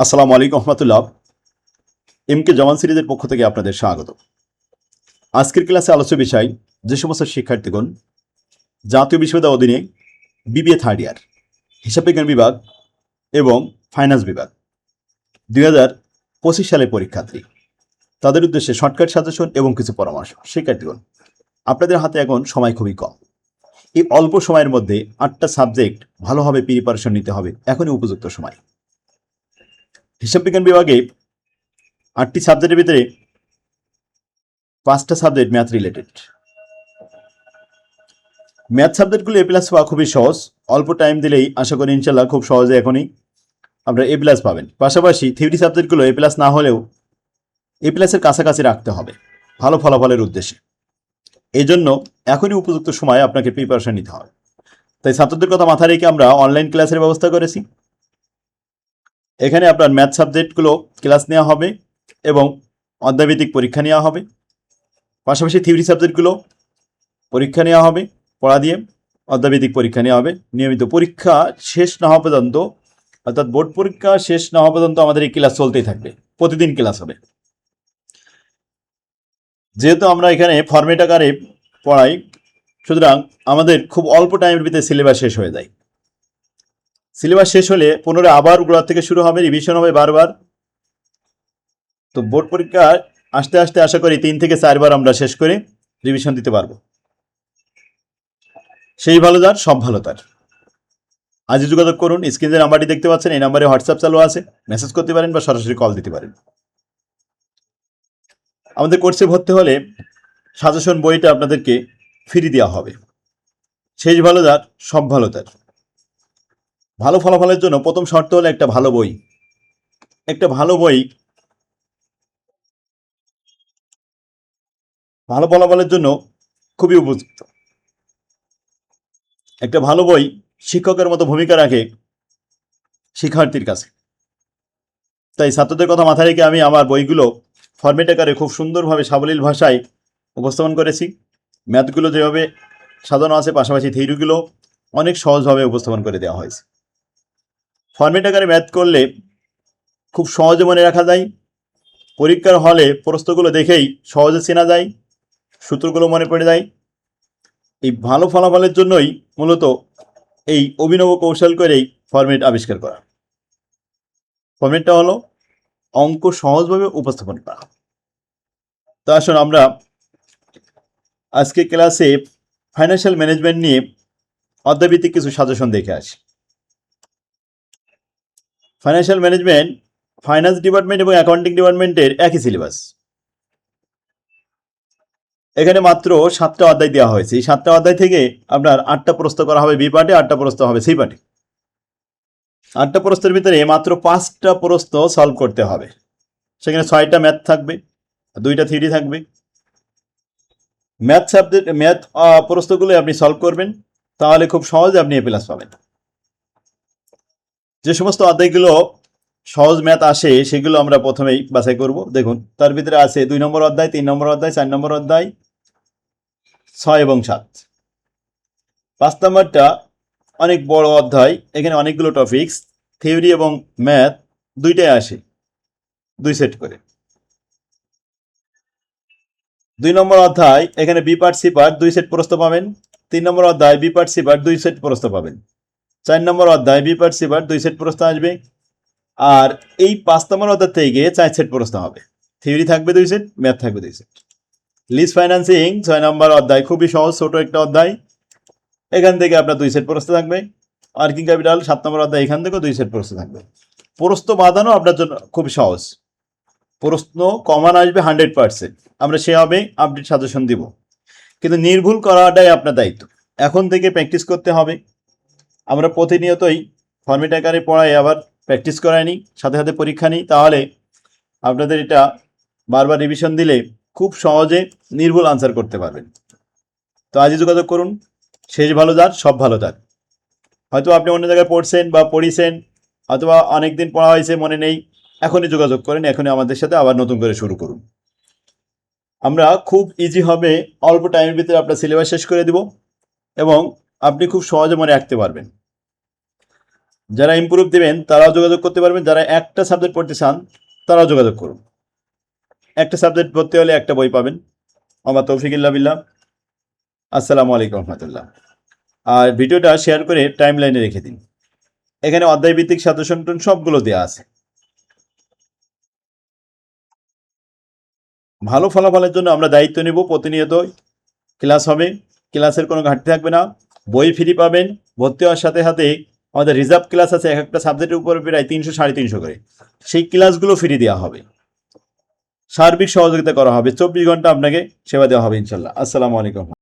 আসসালামু আলাইকুম রহমতুল্লাহ। এমকে জওয়ান সিরিজের পক্ষ থেকে আপনাদের স্বাগত। আজকের ক্লাসে আলোচ্য বিষয় যে সমস্ত শিক্ষার্থীগণ জাতীয় বিশ্ববিদ্যালয় অধীনে বিবিএ থার্ড ইয়ার হিসাব বিজ্ঞান বিভাগ এবং ফাইন্যান্স বিভাগ 2025 সালের পরীক্ষার্থী, তাদের উদ্দেশ্যে শর্টকাট সাজেশন এবং কিছু পরামর্শ। শিক্ষার্থীগণ, আপনাদের হাতে এখন সময় খুবই কম। এই অল্প সময়ের মধ্যে 8টা সাবজেক্ট ভালোভাবে প্রিপারেশন নিতে হবে। এখনই উপযুক্ত সময়। হিসাব বিজ্ঞান বিভাগে 8টি সাবজেক্টের ভিতরে 5টা সাবজেক্ট ম্যাথ রিলেটেড। ম্যাথ সাবজেক্টগুলো এ প্লাস পাওয়া খুবই সহজ। অল্প টাইম দিলেই আশা করি ইনশাল্লাহ খুব সহজে এখনই আপনারা এ প্লাস পাবেন। পাশাপাশি থিওরি সাবজেক্টগুলো এ প্লাস না হলেও এ প্লাসের কাছাকাছি রাখতে হবে ভালো ফলাফলের উদ্দেশ্যে। এই জন্য এখনই উপযুক্ত সময় আপনাকে প্রিপারেশন নিতে হবে। তাই ছাত্রদের কথা মাথায় রেখে আমরা অনলাইন ক্লাসের ব্যবস্থা করেছি। এখানে আপনার ম্যাথ সাবজেক্টগুলো ক্লাস নেওয়া হবে এবং অধ্যায়ভিত্তিক পরীক্ষা নেওয়া হবে। পাশাপাশি থিওরি সাবজেক্টগুলো পরীক্ষা নেওয়া হবে, পড়া দিয়ে অধ্যায়ভিত্তিক পরীক্ষা নেওয়া হবে। নিয়মিত পরীক্ষা শেষ না হওয়া পর্যন্ত, অর্থাৎ বোর্ড পরীক্ষা শেষ না হওয়া পর্যন্ত আমাদের এই ক্লাস চলতেই থাকবে। প্রতিদিন ক্লাস হবে। যেহেতু আমরা এখানে ফরম্যাট আকারে পড়াই, সুতরাং আমাদের খুব অল্প টাইমের ভিতরে সিলেবাস শেষ হয়ে যায়। সিলেবাস শেষ হলে পুনরায় আবার গোড়া থেকে শুরু হবে, রিভিশন হবে বারবার। তো বোর্ড পরীক্ষা আস্তে আস্তে আশা করি 3 থেকে 4 বার আমরা শেষ করে রিভিশন দিতে পারবো। সেই ভালো যার, সব ভালো তার। আজই যোগাযোগ করুন। স্ক্রিনে নাম্বারটি দেখতে পাচ্ছেন, এই নাম্বারে হোয়াটসঅ্যাপ চালু আছে, মেসেজ করতে পারেন বা সরাসরি কল দিতে পারেন। আমাদের কোর্সে ভর্তি হলে সাজেশন বইটা আপনাদেরকে ফ্রি দেওয়া হবে। শেষ ভালো যার, সব ভালো তার। ভালো ফলাফলের জন্য প্রথম শর্ত হলো একটা ভালো বই। একটা ভালো বই ভালো ফলাফলের জন্য খুবই উপযুক্ত। একটা ভালো বই শিক্ষকের মতো ভূমিকা রাখে শিক্ষার্থীর কাছে। তাই ছাত্রদের কথা মাথায় রেখে আমি আমার বইগুলো ফরম্যাট আকারে খুব সুন্দরভাবে সাবলীল ভাষায় উপস্থাপন করেছি। ম্যাথগুলো যেভাবে সাজানো আছে, পাশাপাশি থিওরিগুলো অনেক সহজভাবে উপস্থাপন করে দেওয়া হয়েছে। ফরম্যাট আকারে ম্যাথ করলে খুব সহজে মনে রাখা যায়। পরীক্ষার হলে প্রশ্নগুলো দেখেই সহজে চেনা যায়, সূত্রগুলো মনে পড়ে যায়। এই ভালো ফলাফলের জন্যই মূলত এই অভিনব কৌশল করেই ফরম্যাট আবিষ্কার করা। ফরম্যাটটা হলো অঙ্ক সহজভাবে উপস্থাপন করা। তো আসুন আমরা আজকে ক্লাসে ফাইন্যান্সিয়াল ম্যানেজমেন্ট নিয়ে অধ্যায়ভিত্তিক কিছু সাজেশন দেখে আসি। ফাইন্যান্সিয়াল ম্যানেজমেন্ট ফাইন্যান্স ডিপার্টমেন্ট এবং অ্যাকাউন্টিং ডিপার্টমেন্টের একই সিলেবাস। এখানে মাত্র 7টা অধ্যায় দেওয়া হয়েছে। এই 7টা অধ্যায় থেকে আপনার 8টা প্রশ্ন করা হবে বি পার্টে, 8টা প্রশ্ন হবে সি পার্টে। 8টা প্রশ্নের ভিতরে মাত্র 5টা প্রশ্ন সলভ করতে হবে। সেখানে 6টা ম্যাথ থাকবে, 2টা থিওরি থাকবে। ম্যাথ সাবজেক্ট ম্যাথ প্রশ্নগুলো আপনি সলভ করবেন, তাহলে খুব সহজে আপনি এ প্লাস পাবেন। যে সমস্ত অধ্যায়গুলো সহজ ম্যাথ আসে সেগুলো আমরা প্রথমেই বাছাই করব। দেখুন, তার ভিতরে আছে 2 নম্বর অধ্যায়, 3 নম্বর অধ্যায়, 4 নম্বর অধ্যায়, 6 এবং 7। 5 নম্বরটা অনেক বড় অধ্যায়, এখানে অনেকগুলো টপিকস, থিওরি এবং ম্যাথ দুইটাই আসে 2 সেট করে। 2 নম্বর অধ্যায় এখানে B part C part 2 set প্রশ্ন পাবেন। 3 নম্বর অধ্যায় B part C part 2 set প্রশ্ন পাবেন। 4 নম্বর অধ্যায় B part C part 2 set প্রশ্ন আসবে। আর এই 5 নম্বর অধ্যায় থেকে 4 সেট প্রশ্ন হবে। থিওরি থাকবে 2 সেট, ম্যাথ থাকবে 2 সেট। লিজ ফাইন্যান্সিং 6 নম্বর অধ্যায়, খুবই সহজ, ছোট একটা অধ্যায়। এখান থেকে আপনার 2 সেট প্রশ্ন থাকবে। ওয়ার্কিং ক্যাপিটাল 7 নম্বর অধ্যায়, এখান থেকেও 2 সেট প্রশ্ন থাকবে। প্রশ্ন বাঁধানো আপনার জন্য খুব সহজ। প্রশ্ন কমন আসবে 100%। আমরা সেভাবে আপডেট সাজেশন দিব, কিন্তু নির্ভুল করাটাই আপনার দায়িত্ব। এখন থেকে প্র্যাকটিস করতে হবে। আমরা প্রতিনিয়তই ফরম্যাট আকারে পড়াই, আবার প্র্যাকটিস করাই নিই, সাথে সাথে পরীক্ষা নিই। তাহলে আপনাদের এটা বারবার রিভিশন দিলে খুব সহজে নির্ভুল আনসার করতে পারবেন। তো আজই যোগাযোগ করুন। শেষ ভালো যার, সব ভালো তার। হয়তো আপনি অন্য জায়গায় পড়ছেন বা পড়িয়েছেন, অথবা অনেকদিন পড়া হয়েছে মনে নেই, এখনই যোগাযোগ করেন, এখনই আমাদের সাথে আবার নতুন করে শুরু করুন। আমরা খুব ইজি হবে, অল্প টাইমের ভিতরে আপনার সিলেবাস শেষ করে দিব এবং আপনি খুব সহজে মনে রাখতে পারবেন। যারা ইমপ্রুভ দেবেন তারাও যোগাযোগ করতে পারবেন, যারা একটা সাবজেক্ট পড়তে চান তারাও যোগাযোগ করুন। একটা সাবজেক্ট পড়তে হলে একটা বই পাবেন। আমার তৌফিক ইল্লা বিল্লাহ। আসসালামু আলাইকুম রহমতুল্লাহ। আর ভিডিওটা শেয়ার করে টাইম লাইনে রেখে দিন। এখানে অধ্যায়ভিত্তিক সাজেশন সবগুলো দেওয়া আছে। ভালো ফলাফলের জন্য আমরা দায়িত্ব নেব। প্রতিনিয়ত ক্লাস হবে, ক্লাসের কোনো ঘাটতি থাকবে না, বই ফ্রি পাবেন। ভর্তি হওয়ার সাথে সাথে আমাদের রিজার্ভ ক্লাস আছে, এক একটা সাবজেক্টের উপরে প্রায় 300-350 করে, সেই ক্লাসগুলো ফ্রি দেওয়া হবে। সার্বিক সহযোগিতা করা হবে, 24 ঘন্টা আপনাকে সেবা দেওয়া হবে ইনশাল্লাহ। আসসালামু আলাইকুম।